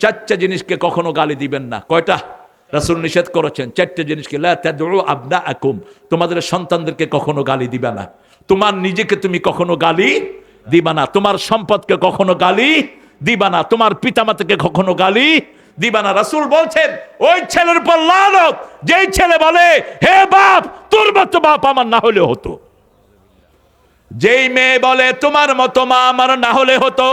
চারটা জিনিসকে কখনো গালি দিবেন না। কয়টা? রাসূল নিষেধ করেছেন চারটা জিনিসকে। লা তাদউ আবনাআকুম, তোমাদের সন্তানদেরকে কখনো গালি দিবা না। তোমার নিজেকে তুমি কখনো গালি দিবা না। তোমার সম্পদকে কখনো গালি দিবা না। তোমার পিতামাতাকে কখনো গালি দিবা না। রাসূল বলছেন ওই ছেলের উপর লানত যেই ছেলে বলে হে বাপ তোর মতো বাপ আমার না হলে হতো। যেই মেয়ে বলে তোমার মতো মা আমার না হলে হতো,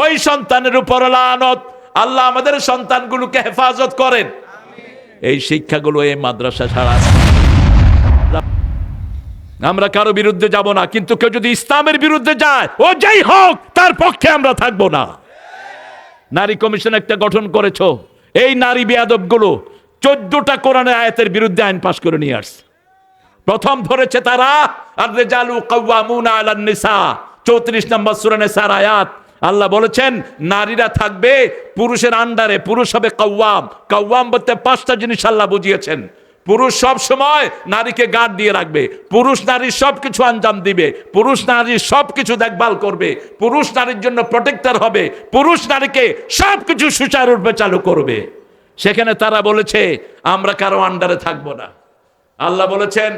ওই সন্তানের উপর লানত। আল্লাহ আমাদের সন্তানগুলোকে হেফাজত করেন। এই শিক্ষাগুলো এই মাদ্রাসা ছাড়া আমরা কারো বিরুদ্ধে যাব না, কিন্তু কেউ যদি ইসলামের বিরুদ্ধে যায় ও যাই হোক তার পক্ষে আমরা থাকবো না। নারী কমিশন একটা গঠন করেছো, এই নারী বেয়াদবগুলো 14টা কোরআনের আয়াতের বিরুদ্ধে আইন পাশ করে নিয়ে আসছে। প্রথম ধরেছে তারা আর-রিজালু কাওয়ামুনা আলান নিসা, 34 নম্বর সূরা নিসার আয়াত। আল্লাহ বলেছেন নারীরা থাকবে পুরুষের আন্ডারে, পুরুষ হবে কাওয়াম। কাওয়াম বলতে 5টা জিনিস আল্লাহ বুঝিয়েছেন। পুরুষ সব সময় নারীকে গার্ড দিয়ে রাখবে, পুরুষ নারীর সবকিছু আঞ্জাম দিবে, পুরুষ নারীর সবকিছু দেখভাল করবে, পুরুষ নারীর জন্য প্রোটেক্টর হবে, পুরুষ নারীকে সবকিছু সুচারুরূপে চালু করবে। সেখানে তারা বলেছে আমরা কারো আন্ডারে থাকবো না। আল্লাহ বলেছেন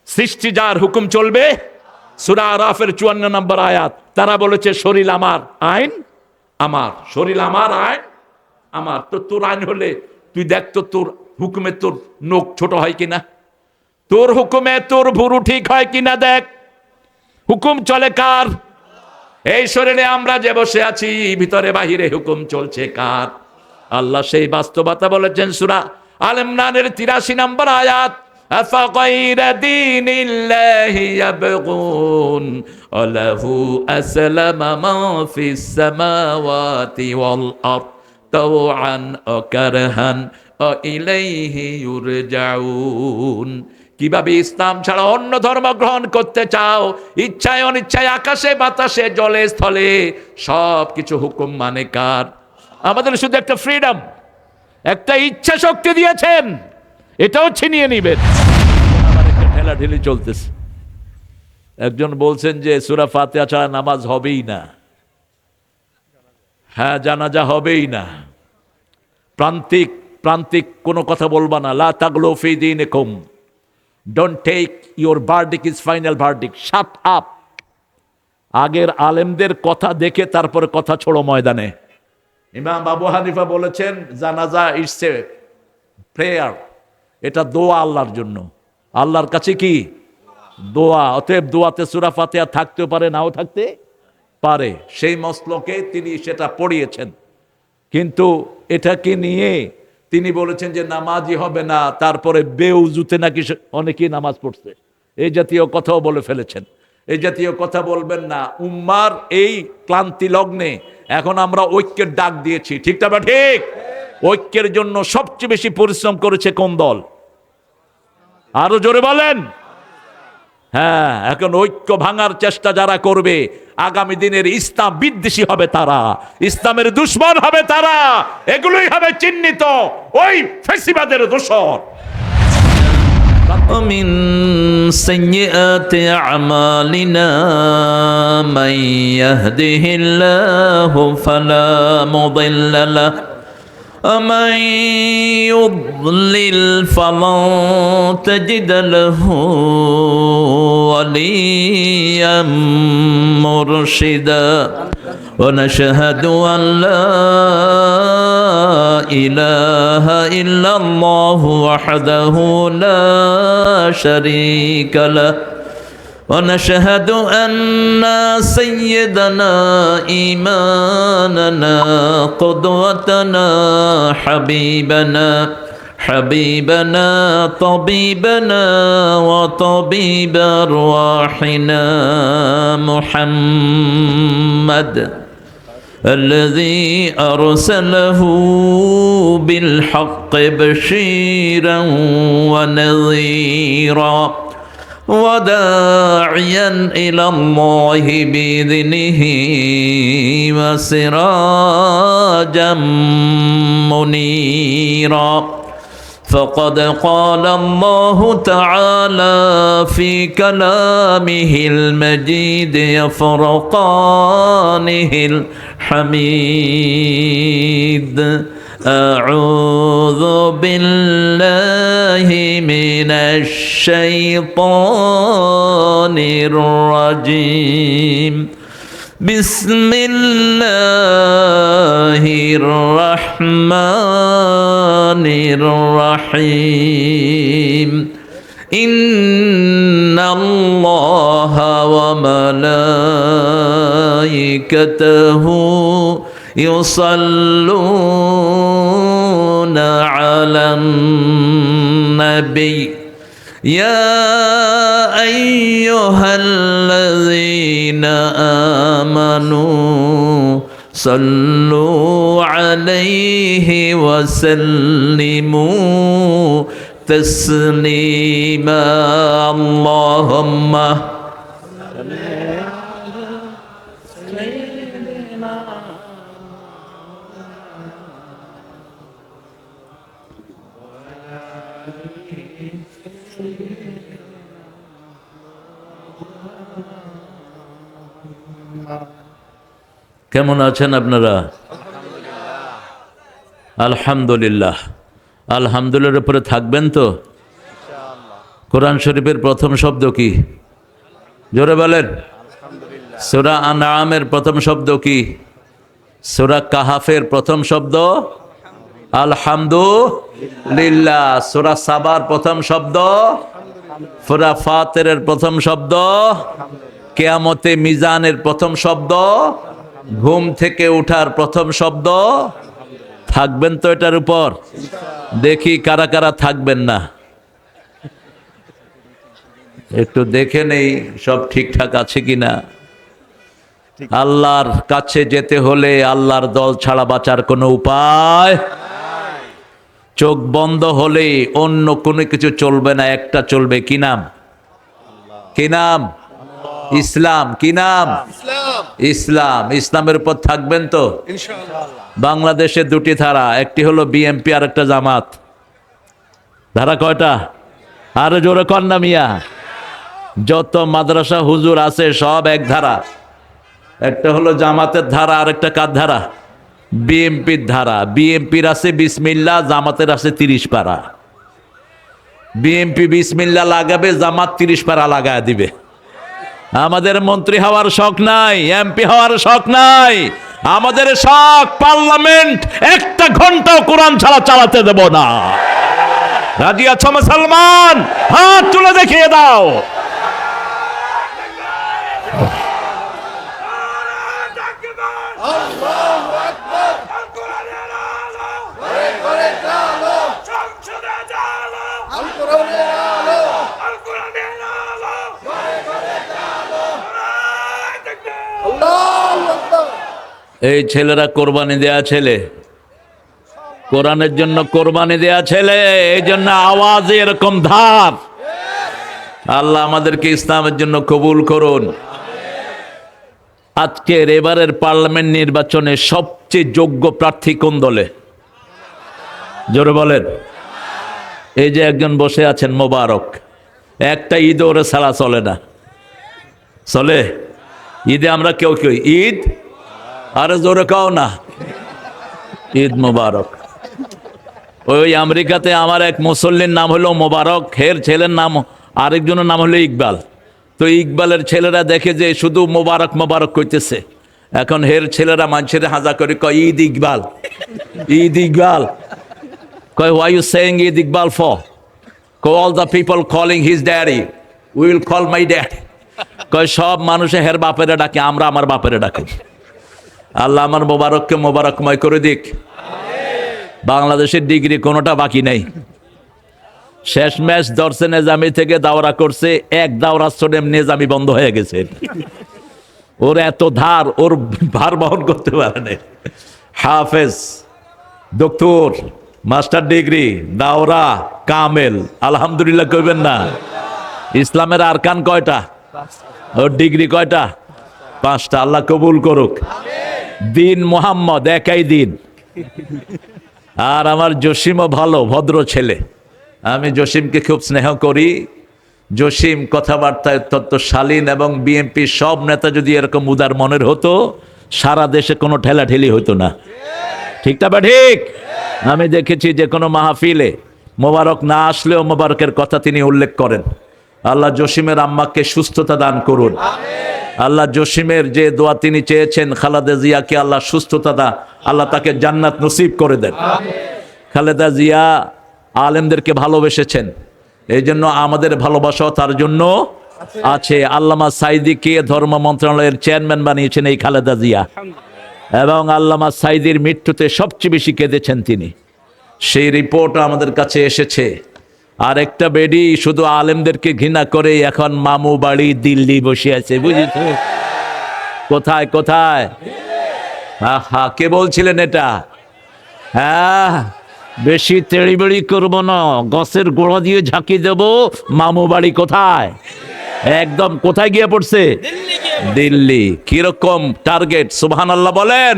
সৃষ্টি যার হুকুম চলবে, সূরা আরাফের 54 নম্বর আয়াত। তারা বলেছে শরীর আমার আইন আমার, শরীর আমার আইন আমার। তো তোর আইন হলে তুই দেখ তো তোর হুকুমে তোর নখ ছোট হয় কিনা, তোর হুকুমে তোর ভুরু ঠিক হয় কিনা দেখ। হুকুম চলে কার? এই শরীরে আমরা যে বসে আছি ভিতরে বাহিরে হুকুম চলছে কার? আল্লাহ সেই বাস্তবতা বলেছেন সূরা আল ইমরানের 83 নম্বর আয়াত। আফাগাইরা দীনিল্লাহি ইয়াবগুন ওয়ালাহু আসলামা মা ফিস সামাওয়াতি ওয়াল আরদ তাওআন ওয়া কারহান ওয়া ইলাইহি ইউরজাউন। কিভাবে ইসলাম ছাড়া অন্য ধর্ম গ্রহণ করতে চাও? ইচ্ছায় অনিচ্ছায়, আকাশে বাতাসে জলে স্থলে সব কিছু হুকুম মানে কার? আমাদের শুধু একটা ফ্রিডম, একটা ইচ্ছা শক্তি দিয়েছেন, এটাও ছিনিয়ে নিবেন। আমার একটা ঠেলাঠেলি চলতেছে। একজন বলছেন যে সূরা ফাতিহা ছাড়া নামাজ হবেই না। হ্যাঁ, জানাজা হবেই না। প্রান্তিক প্রান্তিক কোনো কথা বলবা না। লা তাগলু ফি দীনিকুম, don't take your verdict is final verdict, shut up. আগের আলেমদের কথা দেখে তারপরে কথা ছোড়ো ময়দানে। ইমাম আবু হানিফা বলেছেন জানাজা ইটস এ প্রেয়ার, এটা দোয়া আল্লাহর জন্য। আল্লাহর কাছে কি দোয়া। অতএব দোয়াতে সূরা ফাতিহা থাকতেও পারে, নাও থাকতে পারে। সেই মসলকে তিনি সেটা পড়িয়েছেন, কিন্তু এটাকে নিয়ে তিনি বলেছেন যে নামাজই হবে না, তারপরে বেউজুতে নাকি অনেকেই নামাজ পড়ছে। এই জাতীয় কথাও বলে ফেলেছেন। এই জাতীয় কথা বলবেন না। উম্মার এই ক্লান্তি লগ্নে এখন আমরা ঐক্যের ডাক দিয়েছি, ঠিক না? ঠিক। ঐক্যের জন্য সবচেয়ে বেশি পরিশ্রম করেছে কোন দল? আরো জোরে বলেন। হ্যাঁ, এখন ঐক্য ভাঙার চেষ্টা যারা করবে, আগামী দিনের ইসলাম বিদ্বেষী হবে তারা, ইসলামের দুশ্মন হবে তারা। এগুলোই হবে চিহ্নিত ওই ফ্যাসিবাদের দোসর। ومن سيئات أعمالنا من يهده الله فلا مضل له ومن يضلل فلن تجد له وليا مرشدا ونشهد أن لا إله إلا الله وحده لا شريك له ونشهد أن سيدنا إيماننا قدوتنا حبيبنا طبيبنا وطبيب أرواحنا محمد الذي أرسله بالحق بشيرا ونذيرا وداعيا إلى الله بإذنه وسراجا منيرا فقد قال الله تعالى في كلامه المجيد حميد أعوذ بالله من الشيطان الرجيم بسم الله الرحمن الرحيم إن الله وملائكته يصلون على النبي يا أيها الذين آمنوا صلوا عليه وسلموا تسليما اللهم কেমন আছেন আপনারা? আলহামদুলিল্লাহ। আলহামদুলিল্লাহর উপরে থাকবেন তো? কোরআন শরীফের প্রথম শব্দ কি? জোরে বলেন। সূরা আনআমের প্রথম শব্দ কি? সূরা কাহাফের প্রথম শব্দ আলহামদুলিল্লাহ। সূরা সাবার প্রথম শব্দ, সূরা ফাতিরের প্রথম শব্দ, কিয়ামতে মিজানের প্রথম শব্দ, ঘুম থেকে ওঠার প্রথম শব্দ। থাকবেন তো এটার উপর? দেখি কারা কারা থাকবেন না, একটু দেখে নেই সব ঠিকঠাক আছে কিনা। আল্লাহর কাছে যেতে হলে আল্লাহর দল ছাড়া বাঁচার কোনো উপায়। চোখ বন্ধ হলে অন্য কোনো কিছু চলবে না, একটা চলবে, কি নাম? কি নাম? ইসলাম। কি নাম? ইসলাম। ইসলামের উপর থাকবেন তো? বাংলাদেশে দুটি ধারা, একটি হলো বিএনপি আর একটা জামাত। ধারা কয়টা? আরো জোরে কন্যা মিয়া। যত মাদ্রাসা হুজুর আছে সব এক ধারা। একটা হলো জামাতের ধারা, আর একটা কার ধারা? বিএনপির ধারা। বিএনপির আছে বিসমিল্লাহ, জামাতের আছে 30 পারা। বিএনপি বিসমিল্লাহ লাগাবে, জামাত 30 পারা লাগায় দিবে। আমাদের মন্ত্রী হওয়ার শখ নাই, এমপি হওয়ার শখ নাই, আমাদের শখ পার্লামেন্ট একটা ঘন্টাও কোরআন ছাড়া চালাতে দেব না। রাজি আছো মুসলমান? হাত তুলে দেখিয়ে দাও। এই ছেলেরা কোরবানি দেয়া ছেলে, কোরআনের জন্য কোরবানি দেয়া ছেলে, এই জন্য আওয়াজে এরকম ধার। আল্লাহ আমাদেরকে ইসলামের জন্য কবুল করুন। আজকের এবারের পার্লামেন্ট নির্বাচনে সবচেয়ে যোগ্য প্রার্থী কোন দলে? জোরে বলেন। এই যে একজন বসে আছেন মোবারক, একটা ঈদ ওরে ছাড়া চলে না। চলে? ঈদে আমরা কেউ কেউ ঈদ, আরে জোরে কাও না, ঈদ মোবারক। ওই আমেরিকাতে আমার এক মুসল্লির নাম হলো মোবারক, হের ছেলের নাম আরেকজনের নাম হলো ইকবাল। তো ইকবালের ছেলেরা দেখে যে শুধু মোবারক মোবারক কইতেছে, এখন হের ছেলেরা মানুষের হাজা করে কয় ঈদ ইকবাল, ঈদ ইকবাল। কয় why you saying Eid Iqbal for? All the people calling his daddy, we will call my dad. কয় সব মানুষে হের বাপেরে ডাকে, আমরা আমার বাপেরে ডাকি। আল্লাহ আমার মোবারককে মোবারকময় করে দিক। বাংলাদেশের ডিগ্রি কোনোটা বাকি নাই। শেষ ম্যাচ ধরছে নেজামি থেকে দাওরা করছে, এক দাওরা স্টোডিয়াম নেজামি বন্ধ হয়ে গেছে। ওর এত ধার, ওর ভার বহন করতে পারে না। হাফেজ, ডক্টর, মাস্টার ডিগ্রি, দাওরা, কামেল, আলহামদুলিল্লাহ কইবেন না? ইসলামের আরকান কয়টা? ওর ডিগ্রি কয়টা? 5টা। আল্লাহ কবুল করুক। দিন মোহাম্মদ, একাই দিন। আর আমার জসিমও ভালো, ভদ্র ছেলে। আমি জসিমকে খুব স্নেহ করি। জসিম কথাবার্তায় অত্যন্ত শালীন, এবং বিএনপি সব নেতা যদি এরকম উদার মনের হতো সারা দেশে কোনো ঠেলাঠেলি হতো না। ঠিক না বা ঠিক? আমি দেখেছি যে কোনো মাহফিলে মোবারক না আসলেও মোবারকের কথা তিনি উল্লেখ করেন। আল্লাহ জসিমের আম্মাকে সুস্থতা দান করুন। আল্লাহ জসিমের যে দোয়া তিনি চেয়েছেন খালেদা জিয়াকে আল্লাহ সুস্থতা দান, আল্লাহ তাকে জান্নাত নসিব করে দেন। খালেদা জিয়া আলেমদেরকে ভালোবেসেছেন, এই জন্য আমাদের ভালোবাসাও তার জন্য আছে। আল্লামা সাইদিকে ধর্ম মন্ত্রণালয়ের চেয়ারম্যান বানিয়েছেন এই খালেদা জিয়া, এবং আল্লামা সাইদির মৃত্যুতে সবচেয়ে বেশি কেঁদেছেন তিনি। সেই রিপোর্টও আমাদের কাছে এসেছে। আর একটা বেডি শুধু আলেমদেরকে ঘৃণা করে এখন মামু বাড়ি দিল্লি বসে আছে, বুঝেছো? কোথায় কোথায়? আহা, কে বলছিলেন এটা? হ্যাঁ, বেশি তেড়িবেড়ি করবো না, গাছের গোড়া দিয়ে ঝাঁকি দেব। মামু বাড়ি কোথায়? একদম কোথায় গিয়ে পড়ছে? দিল্লি। কিরকম টার্গেট? সুবহানাল্লাহ বলেন।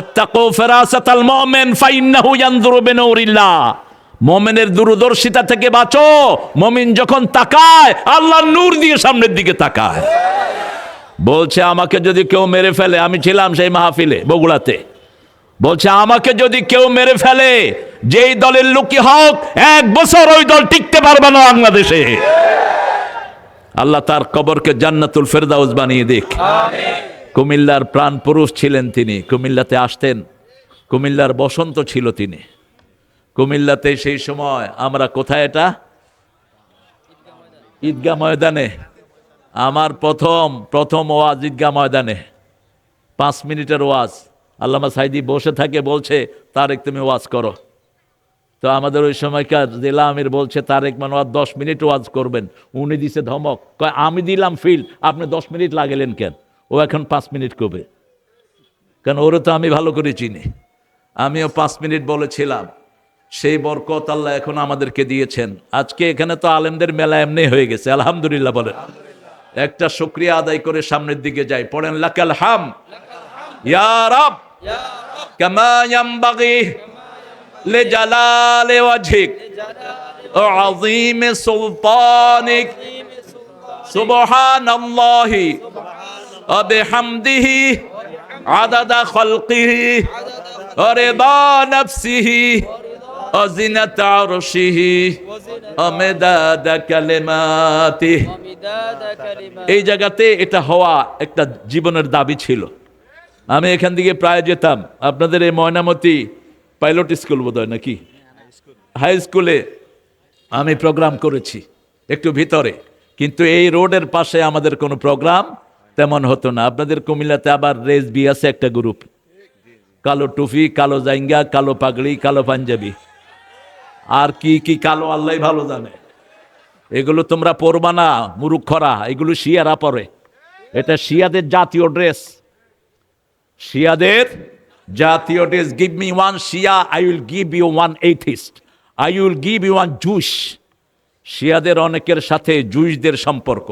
ইত্তাকু ফিরাসাতাল মুমিন ফাইন্নাহু ইয়ানজুরু বিনুরিল্লাহ। মুমিনের দূরদর্শিতা থেকে বাঁচো। মুমিন যখন তাকায় আল্লাহর নূর দিয়ে সামনের দিকে তাকায়। বলছে আমাকে যদি কেউ মেরে ফেলে, আমি ছিলাম সেই মাহফিলে বগুড়াতে, বলছে আমাকে যদি কেউ মেরে ফেলে, যেই দলের লোকই হোক, 1 বছর ওই দল টিকতে পারবে না বাংলাদেশে। আল্লাহ তার কবরকে জান্নাতুল ফেরদাউস বানিয়ে দিক। কুমিল্লার প্রাণ পুরুষ ছিলেন তিনি। কুমিল্লাতে আসতেন, কুমিল্লার বসন্ত ছিল তিনি। কুমিল্লাতে সেই সময় আমরা কোথায়, এটা ঈদগাহ ময়দানে, আমার প্রথম ওয়াজ ঈদগাহ ময়দানে, 5 মিনিটের ওয়াজ। আল্লামা সাইদি বসে থাকে, বলছে তারেক তুমি ওয়াজ করো। তো আমাদের ওই সময়কার জেলা আমির বলছে তারেক মানোয়ার 10 মিনিট ওয়াজ করবেন। উনি দিছে ধমক, কয় আমি দিলাম ফিল, আপনি 10 মিনিট লাগেলেন কেন? ও এখন 5 মিনিট করবে, কারণ ওরে তো আমি ভালো করে চিনি। আমিও 5 মিনিট বলেছিলাম। সেই বরকত আল্লাহ এখন আমাদেরকে দিয়েছেন। আজকে এখানে তো আলেমদের মেলা এমনি হয়ে গেছে, আলহামদুলিল্লাহ বলেন। একটা শুকরিয়া আদায় করে সামনের দিকে যাই, পড়েন লাকাল হাম ইয়া রাব কামা ইয়ামবাগি লিজালালি ওয়াজহিক ওয়া আযীমি সুলতানিক সুবহানাল্লাহি ওয়া বিহামদিহি আদাদা খালকিহি ওয়া রিদা নাফসিহি ওয়া জিনাতা আরশিহি ওয়া মিদাদা কালিমাতিহি। এই জায়গাতে এটা হওয়া একটা জীবনের দাবি ছিল। আমি এখান থেকে প্রায় যেতাম। আপনাদের এই ময়নামতি পাইলট স্কুল বোধ হয় নাকি, হাই স্কুলে আমি প্রোগ্রাম করেছি একটু ভিতরে, কিন্তু এই রোডের পাশে আমাদের কোনো প্রোগ্রাম তেমন হতো না। আপনাদের কুমিল্লাতে আবার রেজবি আছে একটা গ্রুপ, কালো টুপি, কালো জাইঙ্গা, কালো পাগড়ি, কালো পাঞ্জাবি, আর কি কি কালো আল্লাহ ভালো জানে। এগুলো তোমরা পরবা না মুরুক্ষরা, এগুলো শিয়ারা পরে। এটা শিয়াদের জাতীয় ড্রেস, শিয়াদের জাতীয় dress. Give me one Shia, I will give you one atheist, I will give you one juice. শিয়াদের অনেকের সাথে জুইসদের সম্পর্ক,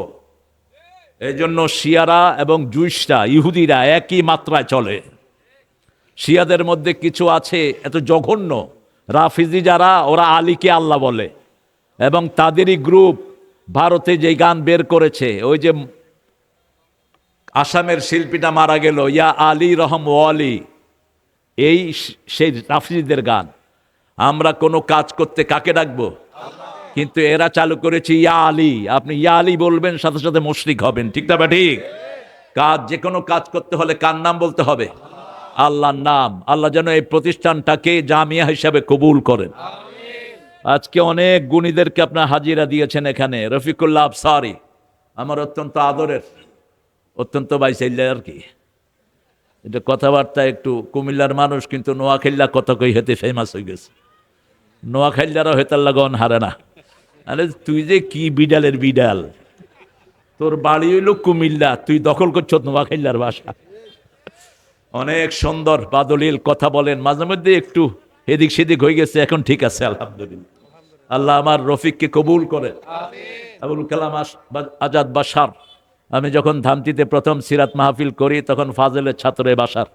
এই জন্য শিয়ারা এবং জুইসরা, ইহুদিরা একই মাত্রায় চলে। শিয়াদের মধ্যে কিছু আছে এত জঘন্য, রাফিজি যারা, ওরা আলীকে আল্লাহ বলে, এবং তাদেরই গ্রুপ ভারতে যে গান বের করেছে, ওই যে আসামের শিল্পীটা মারা গেল, ইয়া আলী রহম ওয়ালি, এই সেই রাফিজিদের গান। আমরা কোনো কাজ করতে কাকে ডাকবো? কিন্তু এরা চালু করেছে ইয়া আলী। আপনি ইয়া আলী বলবেন, সাথে সাথে মুশরিক হবেন। ঠিক না ঠিক? কাজ, যে কোনো কাজ করতে হলে কার নাম বলতে হবে? আল্লাহর নাম। আল্লাহ যেন এই প্রতিষ্ঠানটাকে জামিয়া হিসাবে কবুল করেন। আজকে অনেক গুণীদেরকে আপনার হাজিরা দিয়েছেন এখানে। রফিকুল্লাহ আফসারি আমার অত্যন্ত আদরের, অত্যন্ত বাইসাইল্লা আর কি, এটা কথাবার্তা একটু কুমিল্লার মানুষ, কিন্তু নোয়াখাইল্লা কত কই হেতে ফেমাস হয়ে গেছে। নোয়াখাইল্লারও হেতাল্লা গন হারে না। আরে তুই যে কি বিডালের বিডাল, তোর বাড়ি হইল কুমিল্লা, তুই দখল করছো নোয়াখাইল্লার ভাষা। অনেক সুন্দর বাদলিল কথা বলেন, মাঝে মধ্যে একটু এদিক সেদিক হয়ে গেছে, এখন ঠিক আছে আলহামদুলিল্লাহ। আল্লাহ আমার রফিককে কবুল করেন। আবুল কালাম আজাদ বাশার, আমি যখন ধামতিতে প্রথম সিরাত মাহফিল করি তখন ফাজেলের ছাত্র বাশার।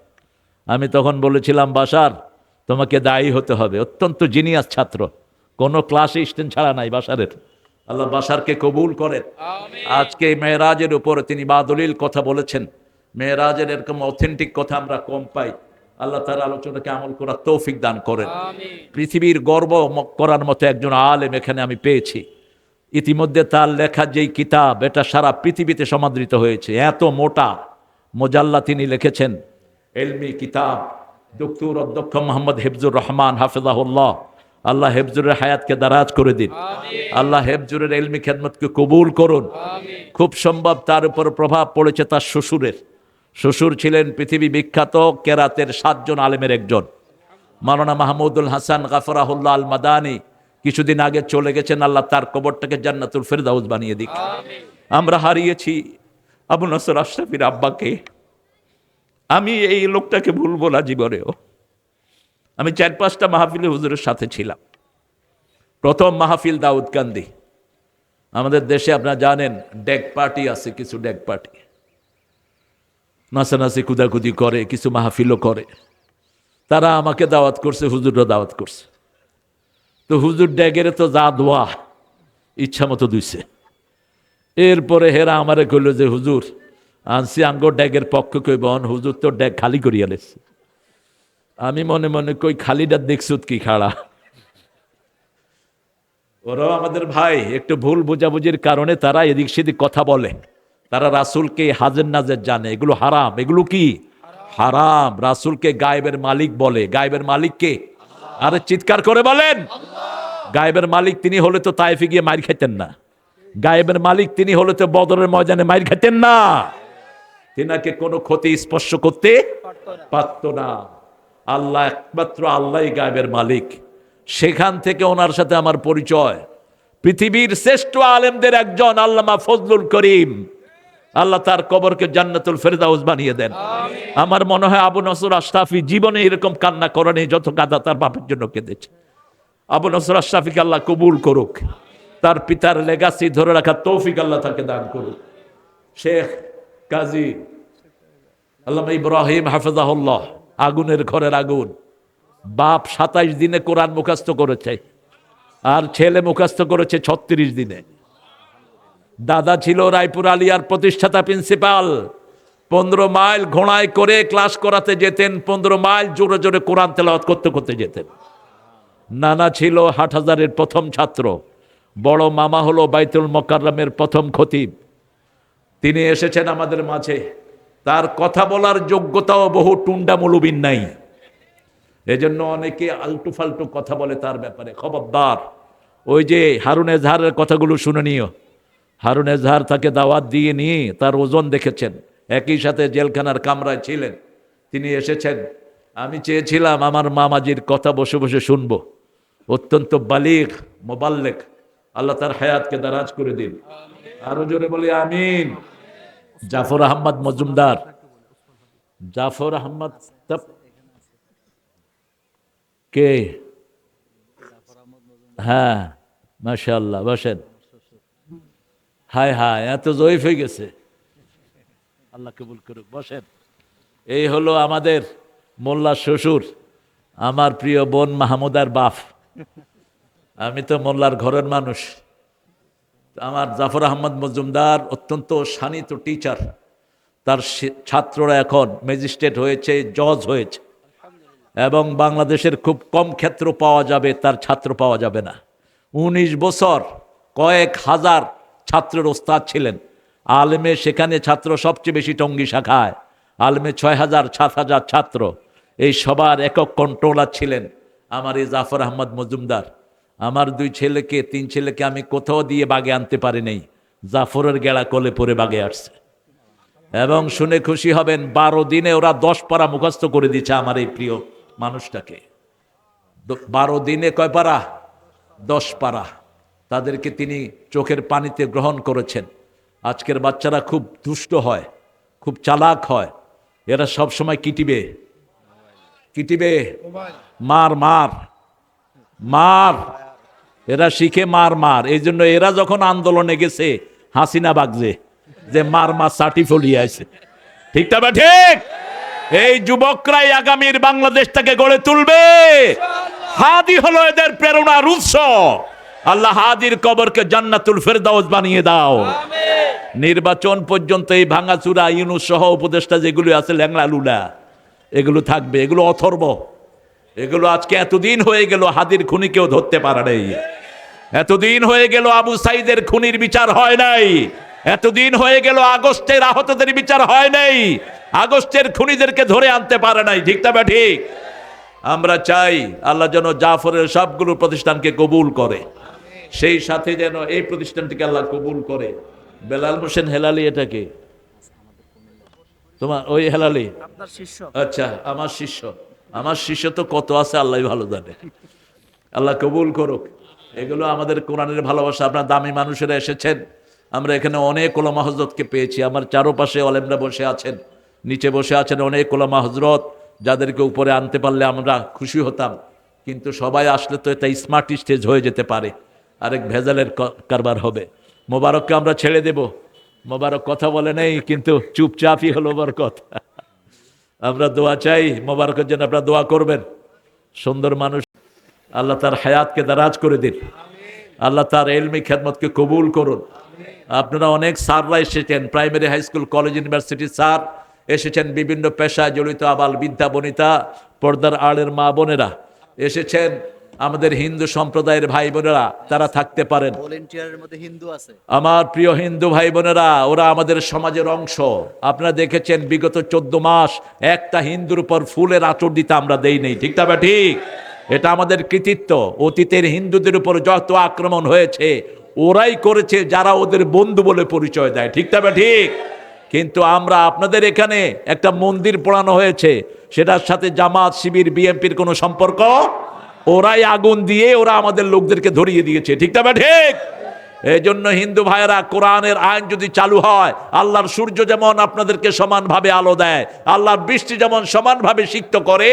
আমি তখন বলেছিলাম, বাশার তোমাকে দায়ী হতে হবে। অত্যন্ত জিনিয়াস ছাত্র, কোনো ক্লাসে স্ট্যান্ড ছাড়া নাই বাশারের। আল্লাহ বাশারকে কবুল করেন। আজকে মেরাজের উপরে তিনি বাদলিল কথা বলেছেন। মেরাজের এরকম অথেন্টিক কথা আমরা কম পাই। আল্লাহ তার আলোচনাকে আমল করার তৌফিক দান করেন। পৃথিবীর গর্ব করার মতো একজন আলেম এখানে আমি পেয়েছি। ইতিমধ্যে তার লেখা যেই কিতাব, এটা সারা পৃথিবীতে সমাদৃত হয়েছে। এত মোটা মোজাল্লা তিনি লিখেছেন, এলমি কিতাব। ডক্টর অধ্যক্ষ মোহাম্মদ হেফজুর রহমান হাফিজাহুল্লাহ, আল্লাহ হেফজুরের হায়াতকে দারাজ করে দিন। আল্লাহ হেফজুরের এলমি খেদমতকে কবুল করুন। খুব সম্ভব তার উপর প্রভাব পড়েছে তার শ্বশুরের। শ্বশুর ছিলেন পৃথিবী বিখ্যাত কেরাতের 7 জন আলেমের একজন, মাওলানা মাহমুদুল হাসান গাফরাহুল্লাহ আল মাদানী। কিছুদিন আগে চলে গেছেন, আল্লাহ তার কবরটাকে জান্নাতুল ফেরদাউস বানিয়ে দিক। আমরা হারিয়েছি আবু নসর আশরাফির আব্বাকে। আমি এই লোকটাকে ভুলবো না জীবনেও। আমি 4-5টা মাহফিলে হুজুরের সাথে ছিলাম। প্রথম মাহফিল দাউদকান্দি। আমাদের দেশে আপনারা জানেন ডেক পার্টি আছে, কিছু ডেক পার্টি নাচানাচি কুদাকুদি করে, কিছু মাহফিলও করে। তারা আমাকে দাওয়াত করছে, হুজুররা দাওয়াত করছে। তো হুজুর ড্যাগের তো যা দোয়া ইচ্ছা মতো দুইছে। এরপরে হেরা আমারে কইল যে হুজুর আনছি আঙ্গ ড্যাগের পক্ষ কইবন, হুজুর তো ড্যাগ খালি করিয়া লেছে। আমি মনে মনে কই খালিটা দেখছুত কি খাড়া। ওরাও আমাদের ভাই, একটু ভুল বোঝাবুঝির কারণে তারা এদিক সেদিক কথা বলে। তারা রাসূলকে হাজের নাজের জানে, এগুলো হারাম। এগুলো কি হারাম? রাসূলকে গায়েবের মালিক বলে। গায়েবের মালিক কে? আরে চিৎকার করে বলেন। গায়েবের মালিক তিনি হলে তো তায়েফে গিয়ে মাইর খাইতেন না। গায়েবের মালিক তিনি হলে তো বদরের ময়দানে মাইর খাইতেন না। তিনাকে কোনো ক্ষতি স্পর্শ করতে পারত না। আল্লাহ একমাত্র আল্লাহই গায়েবের মালিক। সেখান থেকে ওনার সাথে আমার পরিচয়। পৃথিবীর শ্রেষ্ঠ আলেমদের একজন আল্লামা ফজলুল করিম, আল্লাহ তার কবরকে জান্নাতুল ফেরদাউস বানিয়ে দেন। আমার মনে হয় আবু নসর আশরাফি জীবনে এরকম কান্না করেনি যত কাঁদা তার বাপের জন্য কেঁদেছে। আবু নসর আশরাফিকে আল্লাহ কবুল করুক, তার পিতার লেগাসি ধরে রাখার তৌফিক আল্লাহ তাকে দান করুক। শেখ কাজী আল্লামা ইব্রাহিম হাফেজাহুল্লাহ, আগুনের ঘরের আগুন। বাপ 27 দিনে কোরআন মুখস্থ করেছে, আর ছেলে মুখস্থ করেছে 36 দিনে। দাদা ছিল রায়পুর আলিয়ার প্রতিষ্ঠাতা প্রিন্সিপাল। 15 মাইল ঘোড়ায় করে ক্লাস করাতে যেতেন, 15 মাইল জোরে জোরে কোরআন তেলাওয়াত করতে করতে যেতেন। নানা ছিল হাটহাজারের প্রথম ছাত্র। বড় মামা হলো বাইতুল মোকাররমের প্রথম খতিব। তিনি এসেছেন আমাদের মাঝে। তার কথা বলার যোগ্যতাও বহু টুন্ডা মৌলবীর নাই। এজন্য অনেকে আলটু ফালটু কথা বলে তার ব্যাপারে। খবরদার। ওই যে হারুন এজাহারের কথাগুলো শুনে নিও। হারুন এজাহার তাকে দাওয়াত দিয়ে নিয়ে তার ওজন দেখেছেন। একই সাথে জেলখানার কামরায় ছিলেন। তিনি এসেছেন। আমি চেয়েছিলাম আমার মামাজির কথা বসে বসে শুনবো। অত্যন্ত বালিগ মোবাল্লেক, আল্লাহ তার হায়াতকে দারাজ করে দিন। আরো জোরে বলি আমিন। জাফর আহমদ মজুমদার, জাফর আহমদ কে? হ্যাঁ, মাশাআল্লাহ, বসেন। হায় হায়, এত জয়ীফ হয়ে গেছে। আল্লাহ কবুল করুক, বসেন। এই হলো আমাদের মোল্লার শ্বশুর, আমার প্রিয় বোন মাহমুদার বাপ। আমি তো মোল্লার ঘরের মানুষ। আমার জাফর আহমদ মজুমদার অত্যন্ত শানিত টিচার। তার ছাত্ররা এখন ম্যাজিস্ট্রেট হয়েছে, জজ হয়েছে। এবং বাংলাদেশের খুব কম ক্ষেত্র পাওয়া যাবে, তার ছাত্র পাওয়া যাবে না। 19 বছর কয়েক হাজার ছাত্রের ওস্তাদ ছিলেন। আলেমে সেখানে ছাত্র সবচেয়ে বেশি টঙ্গী শাখায়। আলেমে 6000 7000 ছাত্র। এই সবার একক কন্ট্রোলার ছিলেন আমার এই জাফর আহমদ মজুমদার। আমার 2 ছেলেকে 3 ছেলেকে আমি কোথাও দিয়ে বাগে আনতে পারি নাই। জাফরের গেড়া কলে পরে বাগে আসছে। এবং শুনে খুশি হবেন, 12 দিনে ওরা 10 পারা মুখস্থ করে দিচ্ছে আমার এই প্রিয় মানুষটাকে। 12 দিনে কয় পারা? 10 পারা। তাদেরকে তিনি চোখের পানিতে গ্রহণ করেছেন। আজকের বাচ্চারা খুব দুষ্ট হয়, খুব চালাক হয়। এরা সব সময় কিটিবে কিটিবে, মার মার মার। এরা শিখে মার মার। এই জন্য এরা যখন আন্দোলনে গেছে হাসিনা বাগজে যে মার মার সাটি ফলিয়ে আছে। ঠিক না বা ঠিক? এই যুবকরাই আগামীর বাংলাদেশটাকে গড়ে তুলবে। হাদি হলো এদের প্রেরণার উৎস। আল্লাহ হাদির কবরকে জান্নাতুল ফেরদাউস বানিয়ে দাও। নির্বাচন পর্যন্ত এই ভাঙাচুরা ইউনূস সহ উপদেষ্টা যেগুলো আছে ল্যাংলা লুলা এগুলো থাকবে, এগুলো অথর্ব, এগুলো আজকে এতদিন হয়ে গেল হাদির খুনিকেও ধরতে পারে নাই, এতদিন হয়ে গেল আবু সাইদের খুনির বিচার হয় নাই, এতদিন হয়ে গেল আগস্টের আহতদের বিচার হয় নাই, আগস্টের খুনিদেরকে ধরে আনতে পারে নাই। ঠিক না ঠিক? আমরা চাই আল্লাহ যেন জাফরের সবগুলো প্রতিষ্ঠানকে কবুল করে, সেই সাথে যেন এই প্রতিষ্ঠানটিকে আল্লাহ কবুল করে। বেলাল হোসেন হেলালি, এটাকে তোমার ওই হেলালি? আচ্ছা, আমার শিষ্য, আমার শিষ্য তো কত আছে আল্লাহ ভালো জানে। আল্লাহ কবুল করুক। এগুলো আমাদের কোরআনের ভালোবাসা। আপনার দামি মানুষেরা এসেছেন, আমরা এখানে অনেক ওলামা হযরতকে পেয়েছি। আমার চারপাশে আলেমরা বসে আছেন, নিচে বসে আছেন অনেক ওলামা হযরত, যাদেরকে উপরে আনতে পারলে আমরা খুশি হতাম। কিন্তু সবাই আসলে তো এটা স্মার্ট স্টেজ হয়ে যেতে পারে, আরেক ভেজালের কারবার হবে। মোবারককে আমরা ছেড়ে দেব। মোবারক কথা বলে নেই, কিন্তু চুপচাপই হলো বরকত। আমরা দোয়া চাই মোবারকের জন্য, আপনারা দোয়া করবেন। সুন্দর মানুষ, আল্লাহ তার হায়াতকে দারাজ করে দিন, আল্লাহ তার ইলমি খেদমতকে কবুল করুন। আপনারা অনেক স্যাররা এসেছেন, primary, high school, college, university sir এসেছেন, বিভিন্ন পেশায় জড়িত আবাল বিদ্যা বনিতা, পর্দার আড়ের মা বোনেরা এসেছেন, আমাদের হিন্দু সম্প্রদায়ের ভাই বোনেরা তারা থাকতে পারেন। ভলেন্টিয়ারের মধ্যে হিন্দু আছে। আমার প্রিয় হিন্দু ভাই বোনেরা, ওরা আমাদের সমাজের অংশ। আপনারা দেখেছেন বিগত 14 মাস একটা হিন্দুর উপর ফুলের আঁচড় দিতে আমরা দেই নেই। ঠিক না ঠিক? এটা আমাদের কৃতিত্ব। অতীতের হিন্দুদের উপর যত আক্রমণ হয়েছে ওরাই করেছে, যারা ওদের বন্ধু বলে পরিচয় দেয়। ঠিক না ঠিক? কিন্তু আমরা আপনাদের এখানে একটা মন্দির পোড়ানো হয়েছে, সেটার সাথে জামাত, শিবির, বিএনপির কোনো সম্পর্ক, ওরাই আগুন দিয়ে ওরা আমাদের লোকদেরকে ধরিয়ে দিয়েছে। ঠিক না ঠিক? এই জন্য হিন্দু ভাইয়েরা, কোরআনের আইন যদি চালু হয়, আল্লাহর সূর্য যেমন আপনাদেরকে সমানভাবে আলো দেয়, আল্লাহর বৃষ্টি যেমন সমানভাবে সিক্ত করে,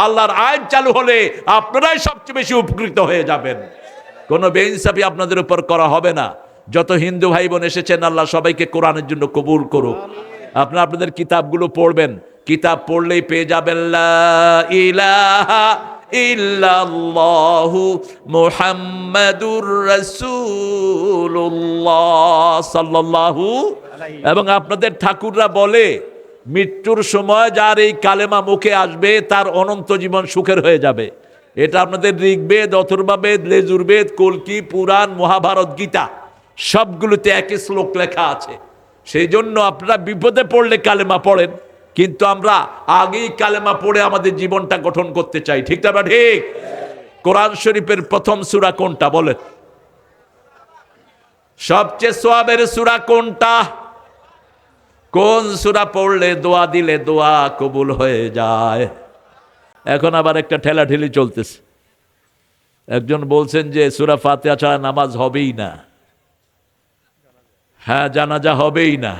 আল্লাহর আইন চালু হলে আপনারাই সবচেয়ে বেশি উপকৃত হয়ে যাবেন। কোনো বেইনসাফি আপনাদের উপর করা হবে না। যত হিন্দু ভাই বোন এসেছেন, আল্লাহ সবাইকে কোরআনের জন্য কবুল করুক। আপনারা আপনাদের কিতাবগুলো পড়বেন, কিতাব পড়লেই পেয়ে যাবেন লা ইলাহা ইল্লাল্লাহু মুহাম্মাদুর রাসূলুল্লাহ সাল্লাল্লাহু। এবং আপনাদের ঠাকুররা বলে, মৃত্যুর সময় যার এই কালেমা মুখে আসবে তার অনন্ত জীবন সুখের হয়ে যাবে। এটা আপনাদের ঋগ্বেদ, অথর্ববেদ, লেজুরবেদ, কল্কি, পুরাণ, মহাভারত, গীতা সবগুলোতে একই শ্লোক লেখা আছে। সেই জন্য আপনারা বিপদে পড়লে কালেমা পড়েন, কিন্তু আমরা আগেই কালেমা পড়ে আমাদের জীবনটা গঠন করতে চাই। ঠিক না ঠিক? কোরআন শরীফের প্রথম সূরা কোনটা বলেন? সবচেয়ে সওয়াবের সূরা কোনটা? কোন সূরা পড়লে, দোয়া দিলে দোয়া কবুল হয়ে যায়? এখন আবার একটা ঠেলাঠেলি চলতেছে। একজন বলছেন যে সূরা ফাতিহা ছাড়া নামাজ হবেই না। হ্যাঁ, জানাজা হবেই না।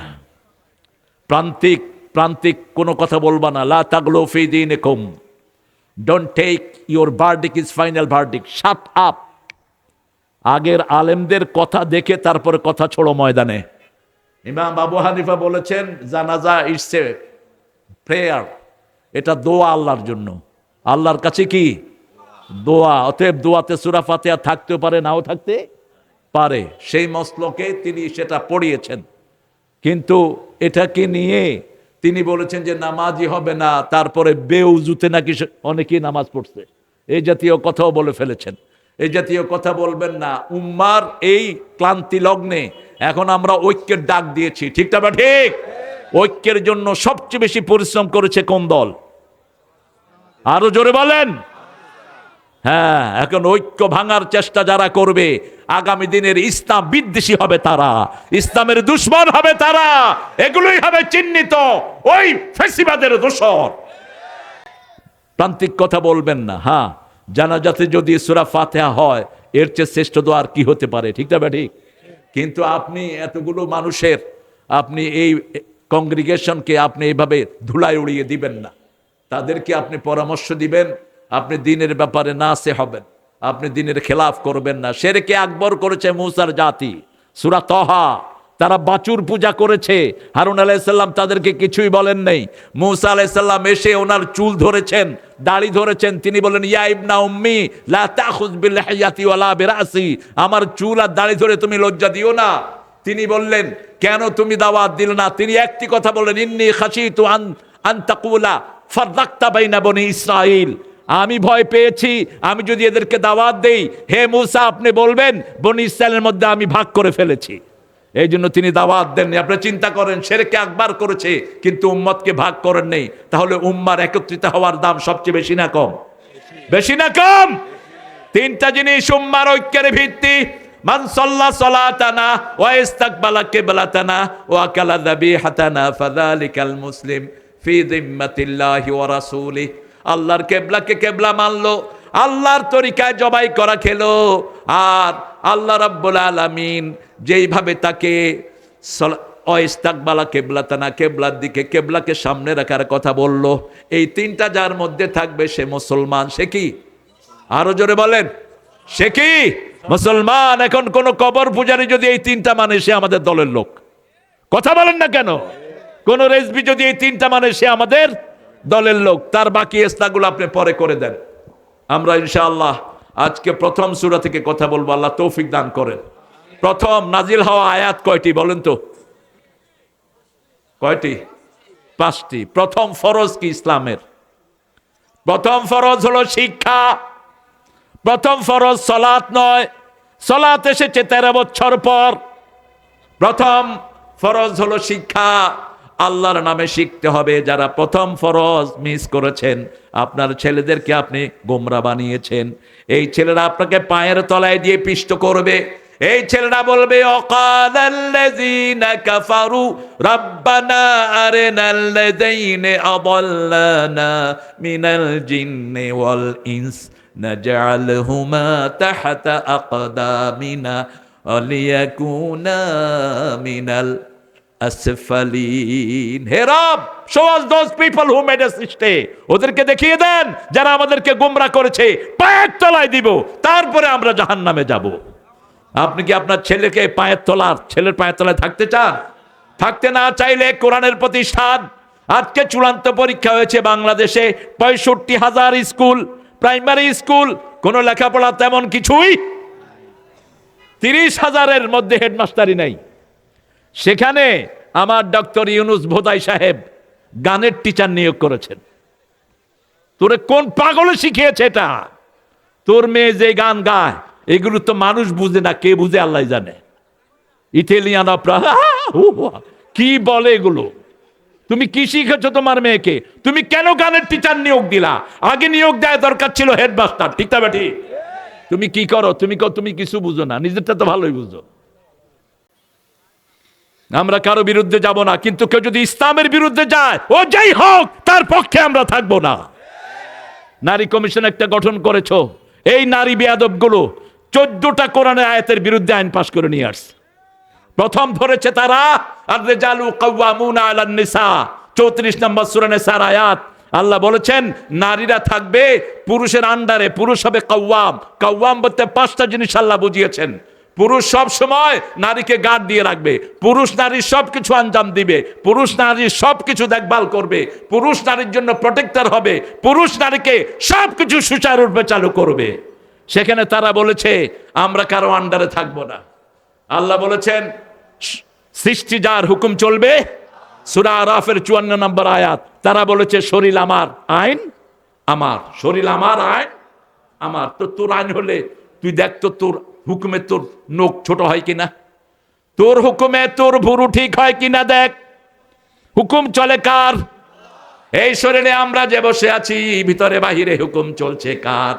প্রান্তিক প্রান্তিক কোনো কথা বলবা না। লা তাগলু ফি দীনিকুম, don't take your verdict is final verdict, shut up. আগের আলেমদের কথা দেখে তারপরে কথা ছোড়ো ময়দানে। ইমাম আবু হানিফা বলেছেন জানাজা ইটস এ প্রেয়ার, এটা দোয়া আল্লাহর জন্য, আল্লাহর কাছে কি দোয়া। অতএব দোয়াতে সূরা ফাতিহা থাকতেও পারে, নাও থাকতে পারে। সেই মসলকে তিনি সেটা পড়িয়েছেন, কিন্তু এটাকে নিয়ে তিনি বলেছেন যে নামাজই হবে না, তারপরে বেউজুতে নাকি অনেকেই নামাজ পড়ছে। এই জাতীয় কথাও বলে ফেলেছেন। এই জাতীয় কথা বলবেন না। উম্মার এই ক্লান্তি লগ্নে এখন আমরা ঐক্যের ডাক দিয়েছি। ঠিক না ঠিক? ঐক্যের জন্য সবচেয়ে বেশি পরিশ্রম করেছে কোন দল? আরো জোরে বলেন। হ্যাঁ, এখন ঐক্য ভাঙার চেষ্টা যারা করবে, আগামী দিনের ইসলাম বিদ্বেষী হবে তারা, ইসলামের দুশ্মন হবে তারা। এগুলোই হবে চিহ্নিত ওই ফ্যাসিবাদের দোসর। প্রান্তিক কথা বলবেন না। হ্যাঁ, জানাজাতে যদি সূরা ফাতিহা হয়, এর চেয়ে শ্রেষ্ঠ দোয়া আর কি হতে পারে? ঠিক না ঠিক? কিন্তু আপনি এতগুলো মানুষের, আপনি এই কংগ্রিগেশনকে আপনি এইভাবে ধুলায় উড়িয়ে দিবেন না। তাদেরকে আপনি পরামর্শ দিবেন, আপনি দ্বীনের ব্যাপারে নাসে হবেন, আপনি দ্বীনের খেলাফ করবেন না। শিরকে আকবর করেছে মূসার জাতি। সূরা তাহা তারা বাছুর পূজা করেছে। হারুন আলাইহিসসালাম তাদেরকে কিছুই বলেন নাই। মূসা আলাইহিসসালাম এসে ওনার চুল ধরেছেন, দাড়ি ধরেছেন। তিনি বলেন, ইয়া ইবনা উম্মি লা তাখুয বিলহিয়াতি ওয়ালা বিরাসি, আমার চুল আর দাড়ি ধরে তুমি লজ্জা দিও না। তিনি বললেন, কেন তুমি দাওয়াত দিলে না? তিনি একটি কথা বললেন, ইন্নী খাশিতু আন তাকুলা ফাররাকতা বাইনা বনি ইসরাঈল, আমি ভয় পেয়েছি আমি যদি এদেরকে দাওয়াত দেই, হে মূসা আপনি বলবেন বনি ইসরায়েলের মধ্যে আমি ভাগ করে ফেলেছি। এই জন্য তিনি দাওয়াত দেননি। আপনি চিন্তা করেন, শিরকে আকবার করেছে কিন্তু উম্মতকে ভাগ করেন নেই। তাহলে উম্মার একত্রিত হওয়ার দাম সবচেয়ে বেশি না কম? বেশি না কম? তিনটা জিনিস উম্মার ঐক্যের ভিত্তি। মান সাল্লা সালাতানা ওয়া ইস্তাকবালা কিবলাতানা ওয়া আকালা যাবিহাতানা ফাযালিকাল মুসলিম ফি যিম্মাতিল্লাহি ওয়া রাসূলিহি, আল্লাহর কেবলাকে কেবলা মানলো, আল্লাহর তরিকায় জবাই করা খেলো, আর আল্লাহ রাব্বুল আলামিন যেইভাবে তাকে ইস্তাকবালা কিবলাতানা, কেবলার দিকে, কেবলাকে সামনে রাখার কথা বলল, এই তিনটা যার মধ্যে থাকবে সে মুসলমান। সে কি? আরো জোরে বলেন, সে কি মুসলমান? এখন কোন কবর পূজারী যদি এই তিনটা মানে, সে আমাদের দলের লোক। কথা বলেন না কেন? কোন রেজবি যদি এই তিনটা মানে, সে আমাদের দলের লোক। তার বাকি ইসলাগুলো আপনি পরে করে দেন। আমরা ইনশাআল্লাহ আজকে প্রথম সূরা থেকে কথা বলবো, আল্লাহ তৌফিক দান করেন। প্রথম নাজিল হওয়া আয়াত কয়টি বলেন তো? কয়টি? 5টি। প্রথম ফরজ কি ইসলামের? প্রথম ফরজ হলো শিক্ষা। প্রথম ফরজ সালাত নয়, সালাত এসেছে 13 বছর পর। প্রথম ফরজ হলো শিক্ষা, আল্লাহর নামে শিখতে হবে। যারা প্রথম ফরজ মিস করেছেন, আপনার ছেলেদেরকে আপনি গোমরা বানিয়েছেন। এই ছেলেরা আপনাকে পায়ের তলায় দিয়ে পিষ্ট করবে। এই ছেলেরা বলবে, অকালাল্লাযীনা কাফারু রাব্বানা আরিনাল্লাযীনা আদাল্লানা মিনাল জিন্নি ওয়াল ইনস নাজআলহুমা তাহতা আকদামিনা লিয়াকুনা মিনাল আসফালিন। হে রব, show us those people who made us stay, ওদেরকে দেখিয়ে দেন যারা আমাদেরকে গোমরা করেছে, পায়ের তলায় দিব, তারপরে আমরা জাহান্নামে যাব। আপনি কি আপনার ছেলেকে ছেলের পায়ের তলায় থাকতে চান? থাকতে না চাইলে কোরআনের প্রতিষ্ঠান। আজকে চূড়ান্ত পরীক্ষা হয়েছে বাংলাদেশে 65,000 স্কুল, প্রাইমারি স্কুল, কোনো লেখাপড়া তেমন কিছুই। 30,000-এর মধ্যে হেডমাস্টারই নাই। সেখানে আমার ডক্টর ইউনুস ভোদাই সাহেব গানের টিচার নিয়োগ করেছেন। তোরে কোন পাগলে শিখিয়েছে এটা? তোর মেয়ে যে গান গায়, এগুলো তো মানুষ বুঝে না, কে বুঝে আল্লাহ জানে। ইটালিয়ান অপেরা কি বলে এগুলো? তুমি কি শিখেছো তোমার মেয়েকে? তুমি কেন গানের টিচার নিয়োগ দিলা? আগে নিয়োগ দেওয়া দরকার ছিল হেডমাস্টার। ঠিক না বেটি? তুমি কি করো? তুমি কিছু বুঝো না, নিজেরটা তো ভালোই বুঝো। আমরা কারো বিরুদ্ধে যাব না, কিন্তু কেউ যদি ইসলামের বিরুদ্ধে যায়, ও যাই হোক, তার পক্ষে আমরা থাকবো না। নারী কমিশন একটা গঠন করেছো, এই নারী বেয়াদবগুলো 14টা কোরআনের আয়াতের বিরুদ্ধে আইন পাশ করে নিয়ে আসছে। প্রথম ধরেছে তারা আর-রিজালু কাওয়ামুনা আলান নিসা, 34 নম্বর সূরা নিসার আয়াত। আল্লাহ বলেছেন নারীরা থাকবে পুরুষের আন্ডারে, পুরুষ হবে কাওয়াম। কাওয়াম বলতে 5টা জিনিস আল্লাহ বুঝিয়েছেন। পুরুষ সব সময় নারীকে গার্ড দিয়ে রাখবে, পুরুষ নারীর সবকিছু আঞ্জাম দিবে, পুরুষ নারীর সবকিছু দেখভাল করবে, পুরুষ নারীর জন্য প্রোটেক্টর হবে, পুরুষ নারীকে সবকিছু সুচারুরূপে চালু করবে। সেখানে তারা বলেছে আমরা কারো আন্ডারে থাকবো না। আল্লাহ বলেছেন সৃষ্টি যার হুকুম চলবে, সূরা আরাফের 54 নম্বর আয়াত। তারা বলেছে শরীর আমার, আইন আমার, শরীর আমার, আইন আমার। তো তোর আইন হলে তুই দেখ তো তোর হুকুমে তোর নখ ছোট হয় কিনা, তোর হুকুমে তোর ভুরু ঠিক হয় কিনা দেখ। হুকুম চলে কার? এই শরীরে আমরা যে বসে আছি, ভিতরে বাহিরে হুকুম চলছে কার?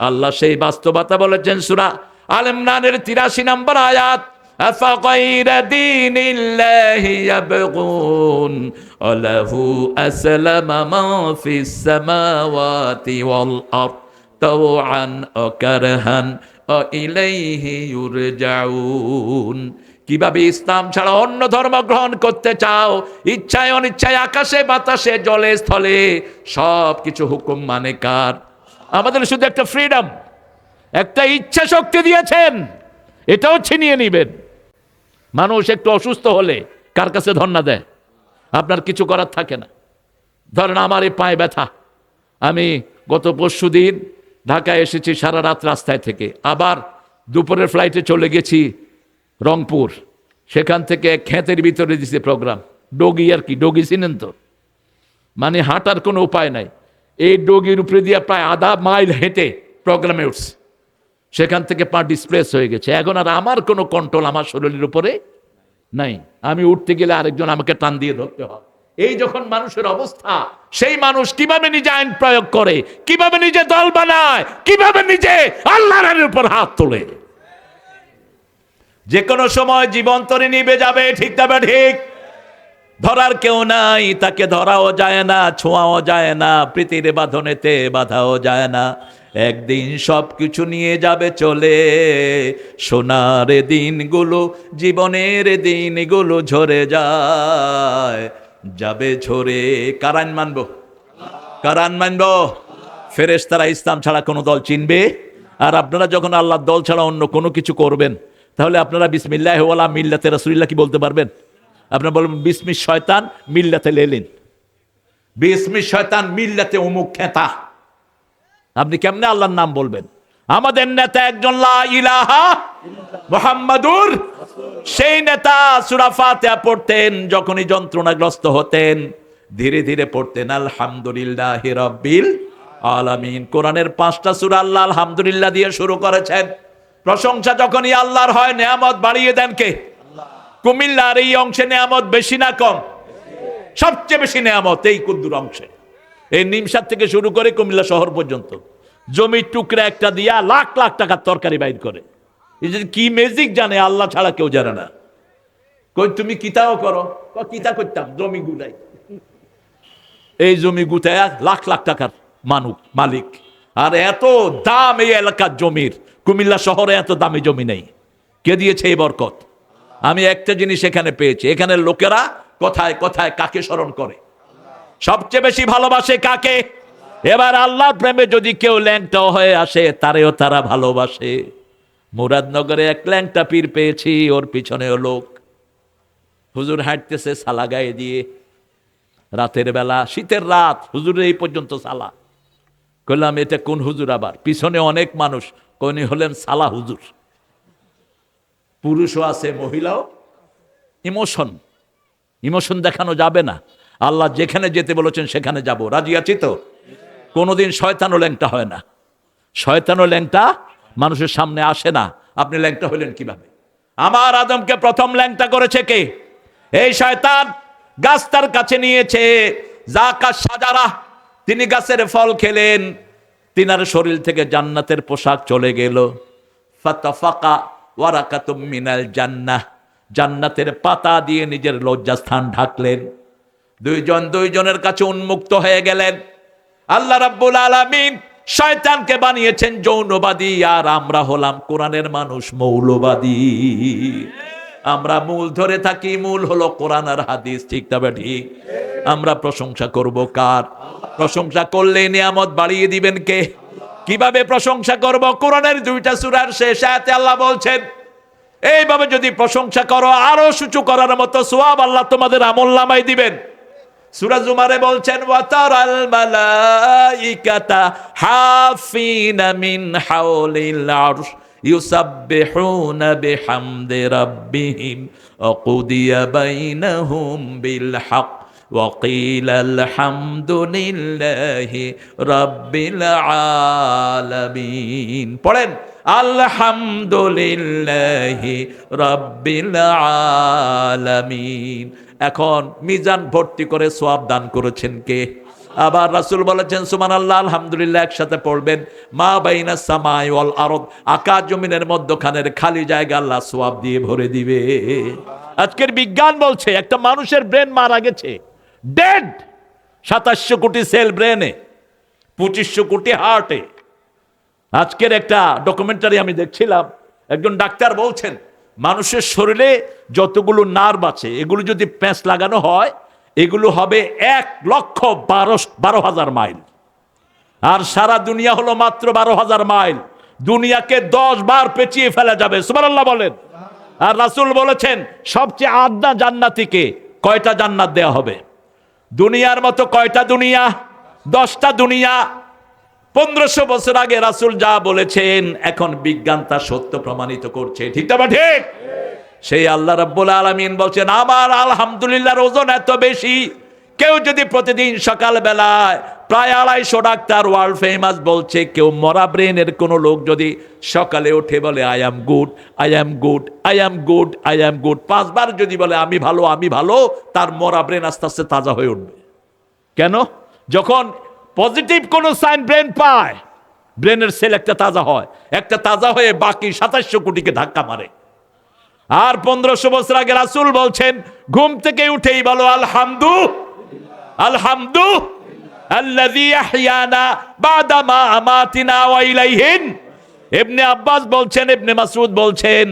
আল্লাহ সেই বাস্তবতা বলেছেন সূরা আল ইমরানের 83 নম্বর আয়াত, আফাগাইরা দীনিল্লাহি ইয়াবগুন ওয়ালাহু আসলামা মা ফিস সামাওয়াতি ওয়াল আরদ তাওআন ওয়া কারহান ওয়া ইলাইহি ইউরজাউন। কিভাবে ইসলাম ছাড়া অন্য ধর্ম গ্রহণ করতে চাও? ইচ্ছায় অনিচ্ছায়, আকাশে বাতাসে, জলে স্থলে, সব কিছু হুকুম মানে কার? আমাদের শুধু একটা ফ্রিডম, একটা ইচ্ছা শক্তি দিয়েছেন, এটাও ছিনিয়ে নিবেন। মানুষ একটু অসুস্থ হলে কার কাছে ধর্ণা দেয়? আপনার কিছু করার থাকে না। ধরেন আমার এই পায়ে ব্যথা, আমি গত পরশুদিন ঢাকায় এসেছি সারা রাত রাস্তায় থেকে, আবার দুপুরের ফ্লাইটে চলে গেছি রংপুর, সেখান থেকে ক্ষেতের ভিতরে দিছে প্রোগ্রাম, ডগি আর কি, ডগি চিনেন তো, মানে হাঁটার কোনো উপায় নাই, এই ডগির উপরে দিয়ে প্রায় আধা মাইল হেঁটে প্রোগ্রামে উঠছে, সেখান থেকে পা ডিসপ্লেস হয়ে গেছে। এখন আর আমার কোনো কন্ট্রোল আমার শরীরের উপরে নাই, আমি উঠতে গেলে আরেকজন আমাকে টান দিয়ে ধরতে হয়। এই যখন মানুষের অবস্থা, সেই মানুষ কিভাবে নিজে আইন প্রয়োগ করে, কিভাবে নিজে দল বানায়, কিভাবে নিজে আল্লাহর উপর হাত তোলে? যে কোনো সময় জীবন তরে নিবে যাবে, ঠিক তবে ঠিক। ধরার কেউ নাই, তাকে ধরাও যায় না, ছোঁয়াও যায় না, প্রীতির বাঁধনেতে বাঁধাও যায় না। একদিন সব কিছু নিয়ে যাবে চলে, সোনার দিনগুলো, জীবনের দিনগুলো ঝরে যায়, যাবে ঝরে। কারান মানবো, কারান মানবো। ফেরেশতারা ইসলাম ছাড়া কোনো দল চিনবে? আর আপনারা যখন আল্লাহর দল ছাড়া অন্য কোনো কিছু করবেন, তাহলে আপনারা বিসমিল্লাহ ওয়ালা মিল্লাতে রাসূলিল্লাহ কি বলতে পারবেন? আপনারা বলবেন বিসমি শয়তান মিল্লাতে লেলিন, বিসমি শয়তান মিল্লাতে অমুক খেতা। আপনি কেমনে আল্লাহর নাম বলবেন? আমাদের নেতা একজন, লা ইলাহা মুহাম্মাদুর, সেই নেতা সূরা ফাতিহা পড়তেন যখনই যন্ত্রণাগ্রস্ত হতেন, ধীরে ধীরে পড়তেন আলহামদুলিল্লাহি রাব্বিল আলামিন। কোরআনের 5টা সূরা আল্লাহ আলহামদুলিল্লাহ দিয়ে শুরু করেছেন। প্রশংসা যখনই আল্লাহর হয়, নেয়ামত বাড়িয়ে দেন কে? কুমিল্লার এই অংশে নেয়ামত বেশি না কম? সবচেয়ে বেশি নেয়ামত এই কুদ্দুর অংশে, এই নিমসার থেকে শুরু করে কুমিল্লা শহর পর্যন্ত জমির টুকরা একটা দিয়া লাখ লাখ টাকার তরকারি বাইর করে। এই যে কি ম্যাজিক জানে আল্লাহ ছাড়া কেউ জানে না। কই তুমি কিতাও করো? কিতা করতাম, জমি গুলাই, এই জমি গুতায় লাখ লাখ টাকার মালিক। আর এত দাম এই এলাকার জমির, কুমিল্লা শহরে এত দামি জমি নেই। কে দিয়েছে এই বরকত? আমি একটা জিনিস এখানে পেয়েছি, এখানের লোকেরা কথায় কথায় কাকে স্মরণ করে? সবচেয়ে বেশি ভালোবাসে কাকে? এবার আল্লাহর প্রেমে যদি কেউ ল্যাংটা হয়ে আসে, তারেও তারা ভালোবাসে। মুরাদনগরে এক ল্যাংটা পীর পেয়েছি, ওর পিছনেও লোক। হুজুর হাঁটতেছে সালা গায়ে দিয়ে, রাতের বেলা, শীতের রাত, হুজুরের এই পর্যন্ত সালা। কইলাম এটা কোন হুজুর? আবার পিছনে অনেক মানুষ, কোনি হলেন সালা হুজুর। পুরুষও আছে, মহিলাও। ইমোশন দেখানো যাবে না। আল্লাহ যেখানে যেতে বলেছেন সেখানে যাব, রাজি আছি তো? কোনোদিন শয়তানও ল্যাংটা হয় না, শয়তানও ল্যাংটা মানুষের সামনে আসে না। আপনি ল্যাংটা হলেন কিভাবে? আমার আদমকে প্রথম ল্যাংটা করেছে কে? এই শয়তান। গাছ তার কাছে নিয়েছে, জাকা সাজারা, তিনি গাছের ফল খেলেন, তিনার শরীর থেকে জান্নাতের পোশাক চলে গেল। ফাতাফাকা ওয়ারাকাতুম মিনাল জান্নাহ, জান্নাতের পাতা দিয়ে নিজের লজ্জাস্থান ঢাকলেন। দুইজনের কাছে উন্মুক্ত হয়ে গেলেন। আল্লাহ রাব্বুল আলামিন শয়তানকে বানিয়েছেন যৌনবাদী, আর আমরা হলাম কোরআনের মানুষ মৌলবাদী। আমরা মূল ধরে থাকি, মূল হলো কোরআন আর হাদিস, ঠিক তবে ঠিক। আমরা প্রশংসা করব কার? প্রশংসা করলে নিয়ামত বাড়িয়ে দিবেন কে? কিভাবে প্রশংসা করব? কোরআনের 2টা সূরার শেষ আয়াতে আল্লাহ বলছেন, এইভাবে যদি প্রশংসা করো, আরো সূচু করার মতো সওয়াব আল্লাহ তোমাদের আমলনামায় দিবেন। সূরা জুমারে বলছেন, ওয়াতারাল মালাইকাতা হাফিনা মিন হাওলিল আরশ ইউসাব্বিহুনা বিহামদি রাব্বিহিম ওয়া কুদিয়া বাইনাহুম বিল হক ওয়া কিলা আলহামদুলিল্লাহি রাব্বিল আলামিন। পড়েন, আলহামদুলিল্লাহি রাব্বিল আলামিন। এখন মিজান ভর্তি করে সওয়াব দান করেছেন কে? আবার রাসূল বলেছেন সুবহানাল্লাহ আলহামদুলিল্লাহ একসাথে পড়বেন। মা বাইনাস সামাই ওয়াল আরদ, আকাশ জমিনের মধ্যখানের খালি জায়গা আল্লাহ সওয়াব দিয়ে ভরে দিবে। আজকের বিজ্ঞান বলছে একটা মানুষের ব্রেন মারা গেছে, ডেড। 2700 কোটি সেল ব্রেনে, 2500 কোটি হার্টে। আজকের একটা ডকুমেন্টারি আমি দেখছিলাম, একজন ডাক্তার বলছেন মানুষের শরীরে যতগুলো নার্ভ আছে, এগুলো যদি প্যাঁচ লাগানো হয়, এগুলো হবে 1,12,000 মাইল। আর সারা দুনিয়া হলো মাত্র 12,000 মাইল। দুনিয়াকে 10 বার পেঁচিয়ে ফেলা যাবে। সুবহানাল্লাহ বলেন। আর রাসূল বলেছেন সবচেয়ে আদনা জান্নাতীকে কয়টা জান্নাত দেয়া হবে? দুনিয়ার মতো কয়টা দুনিয়া? 10টা দুনিয়া। 1500 বছর আগে রাসূল যা বলেছেন এখন বিজ্ঞান তা সত্য প্রমাণিত করছে, ঠিক না ঠিক? সেই আল্লাহ রাব্বুল আলামিন বলছেন আমার আলহামদুলিল্লাহর ওজন এত বেশি, কেউ যদি প্রতিদিন সকাল বেলায় প্রায় 250 ডাক্তার ওয়ার্ল্ড ফেমাস বলছে, কেউ মরা ব্রেনের কোন লোক যদি সকালে উঠে বলে I am good, I am good, I am good, I am good 5 বার যদি বলে আমি ভালো, আমি ভালো, তার মরা ব্রেন আস্তে আস্তে তাজা হয়ে উঠবে। কেন? যখন পজিটিভ কোন সাইন ব্রেন পায়, ব্রেনের সেল একটা তাজা হয়, একটা তাজা হয়ে বাকি 2700 কোটিকে ধাক্কা মারে। আর 1500 বছর আগে রাসূল বলছেন ঘুম থেকে উঠেই বলো আলহামদু আলহামদু আল্লাযী আহইয়ানা বাদা মা আমাতিনা ওয়া ইলাইহিন। ইবনে আব্বাস বলছেন, ইবনে মাসউদ বলছেন,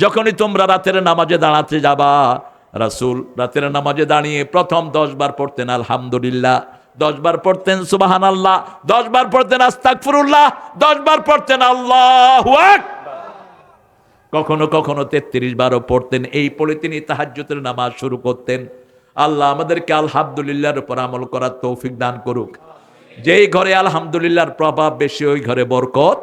যখনই তোমরা রাতের নামাজে দাঁড়াতে যাবা, রাসূল রাতের নামাজে দাঁড়িয়ে প্রথম 10 বার পড়তেন আলহামদুলিল্লাহ, 10 বার পড়তেন সুবহানাল্লাহ, 10 বার পড়তেন আস্তাগফিরুল্লাহ, 10 বার পড়তেন আল্লাহু আকবার, কখনো কখনো 33 বারও পড়তেন। এই পড়ে তিনি তাহাজ্জুদের নামাজ শুরু করতেন। আল্লাহ আমাদেরকে আলহামদুলিল্লাহর উপর আমল করার তৌফিক দান করুক। যেই ঘরে আলহামদুলিল্লাহর প্রভাব বেশি ওই ঘরে বরকত